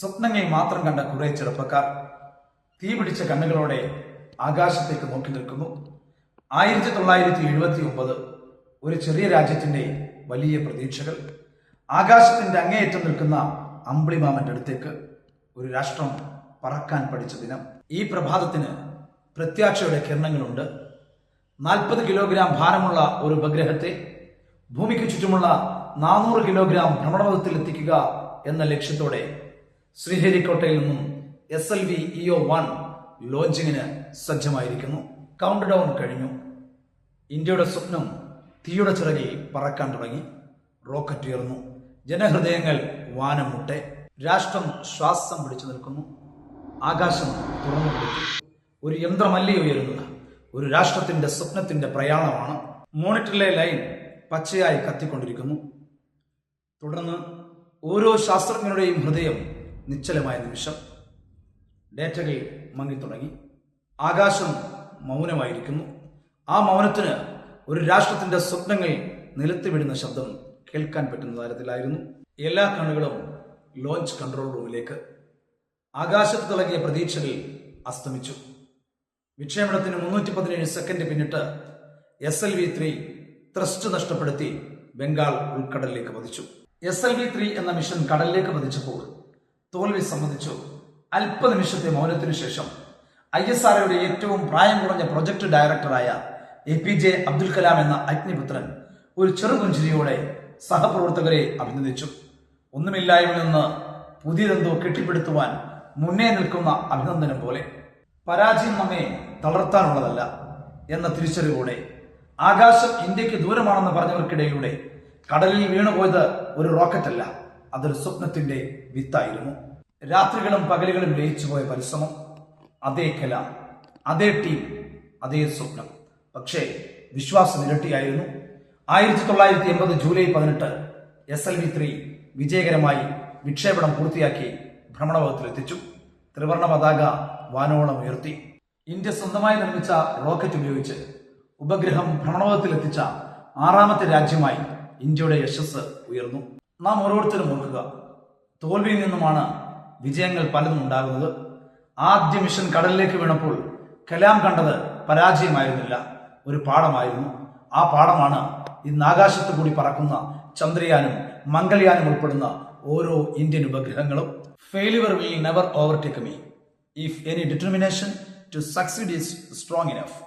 സ്വപ്നങ്ങൾ മാത്രം കണ്ട കുറെ ചെറുപ്പക്കാർ തീപിടിച്ച കണ്ണുകളോടെ ആകാശത്തേക്ക് നോക്കി നിൽക്കുന്നു. 1979 ഒരു ചെറിയ രാജ്യത്തിന്റെ വലിയ പ്രതീക്ഷകൾ. ആകാശത്തിന്റെ അങ്ങേയറ്റം നിൽക്കുന്ന അമ്പിളിമാമന്റെ അടുത്തേക്ക് ഒരു രാഷ്ട്രം പറക്കാൻ പഠിച്ച ദിനം. ഈ പ്രഭാതത്തിന് പ്രത്യാശയുടെ കിരണങ്ങളുണ്ട്. 40 കിലോഗ്രാം ഭാരമുള്ള ഒരു ഉപഗ്രഹത്തെ ഭൂമിക്ക് ചുറ്റുമുള്ള 400 കിലോഗ്രാം ഭ്രമണപഥത്തിൽ എത്തിക്കുക എന്ന ലക്ഷ്യത്തോടെ ശ്രീഹരിക്കോട്ടയിൽ നിന്നും SLV EO-1 ലോഞ്ചിങ്ങിന് സജ്ജമായിരിക്കുന്നു. കൗണ്ട് ഡൗൺ കഴിഞ്ഞു. ഇന്ത്യയുടെ സ്വപ്നം തീയുടെ ചിറകിൽ പറക്കാൻ തുടങ്ങി. റോക്കറ്റ് ഉയർന്നു. ജനഹൃദയങ്ങൾ വാനം മുട്ടെ. രാഷ്ട്രം ശ്വാസം പിടിച്ചു നിൽക്കുന്നു. ആകാശം തുറന്നു കൊടുത്തു. ഒരു യന്ത്രമല്ലേ ഉയരുന്നത്. ഒരു രാഷ്ട്രത്തിന്റെ സ്വപ്നത്തിന്റെ പ്രയാണമാണ്. മോണിറ്ററിലെ ലൈൻ പച്ചയായി കത്തിക്കൊണ്ടിരിക്കുന്നു. തുടർന്ന് ഓരോ ശാസ്ത്രജ്ഞരുടെയും ഹൃദയം നിശ്ചലമായ നിമിഷം. ഡേറ്റകൾ മങ്ങിത്തുടങ്ങി. ആകാശം മൗനമായിരിക്കുന്നു. ആ മൗനത്തിന് ഒരു രാഷ്ട്രത്തിന്റെ സ്വപ്നങ്ങൾ നിലത്ത് വീഴുന്ന ശബ്ദം കേൾക്കാൻ പറ്റുന്ന തരത്തിലായിരുന്നു. എല്ലാ കണ്ണുകളും ലോഞ്ച് കൺട്രോൾ റൂമിലേക്ക്. ആകാശത്ത് തിളങ്ങിയ പ്രതീക്ഷകൾ അസ്തമിച്ചു. വിക്ഷേപണത്തിന് 317 സെക്കൻഡ് പിന്നിട്ട് SLV-3 ത്രസ്റ്റ് നഷ്ടപ്പെടുത്തി ബംഗാൾ ഉൾക്കടലിലേക്ക് പതിച്ചു. SLV-3 എന്ന മിഷൻ കടലിലേക്ക് പതിച്ചപ്പോൾ തോൽവി സംബന്ധിച്ചു. അല്പനിമിഷത്തെ മൗനത്തിനു ശേഷം ISROയുടെ ഏറ്റവും പ്രായം കുറഞ്ഞ പ്രൊജക്ട് ഡയറക്ടറായ APJ അബ്ദുൽ കലാം എന്ന അഗ്നിപുത്രൻ ഒരു ചെറുപുഞ്ചിരിയോടെ സഹപ്രവർത്തകരെ അഭിനന്ദിച്ചു. ഒന്നുമില്ലായ്മയിൽ നിന്ന് പുതിയതെന്തോ കെട്ടിപ്പടുത്തുവാൻ മുന്നേ നിൽക്കുന്ന അഭിനന്ദനം പോലെ. പരാജയം നമ്മെ തളർത്താനുള്ളതല്ല എന്ന തിരിച്ചറിവോടെ ആകാശം ഇന്ത്യക്ക് ദൂരമാണെന്ന് പറഞ്ഞവർക്കിടയിലൂടെ കടലിൽ വീണുപോയത് ഒരു റോക്കറ്റല്ല, അതൊരു സ്വപ്നത്തിന്റെ വിത്തായിരുന്നു. രാത്രികളും പകലുകളും ലയിച്ചുപോയ പരിശ്രമം, അതേ കലാം, അതേ ടീം, അതേ സ്വപ്നം. പക്ഷേ വിശ്വാസം ഇരട്ടിയായിരുന്നു. 1980 ജൂലൈ 18 SLV-3 വിജയകരമായി വിക്ഷേപണം പൂർത്തിയാക്കി ഭ്രമണപഥത്തിലെത്തിച്ചു. ത്രിവർണ പതാക വാനോളം ഉയർത്തി. ഇന്ത്യ സ്വന്തമായി നിർമ്മിച്ച റോക്കറ്റ് ഉപയോഗിച്ച് ഉപഗ്രഹം ഭ്രമണപഥത്തിലെത്തിച്ച 6ാമത്തെ രാജ്യമായി ഇന്ത്യയുടെ യശസ് ഉയർന്നു. നാം ഓരോരുത്തരും ഓർക്കുക, തോൽവിയിൽ നിന്നുമാണ് വിജയങ്ങൾ പലതും ഉണ്ടാകുന്നത്. ആദ്യ മിഷൻ കടലിലേക്ക് വീണപ്പോൾ കലാം കണ്ടത് പരാജയമായിരുന്നില്ല, ഒരു പാഠമായിരുന്നു. ആ പാഠമാണ് ഇന്ന് ആകാശത്ത് കൂടി പറക്കുന്ന ചന്ദ്രയാനും മംഗൾയാനും ഉൾപ്പെടുന്ന ഓരോ ഇന്ത്യൻ ഉപഗ്രഹങ്ങളും. Failure will never overtake me if any determination to succeed is strong enough.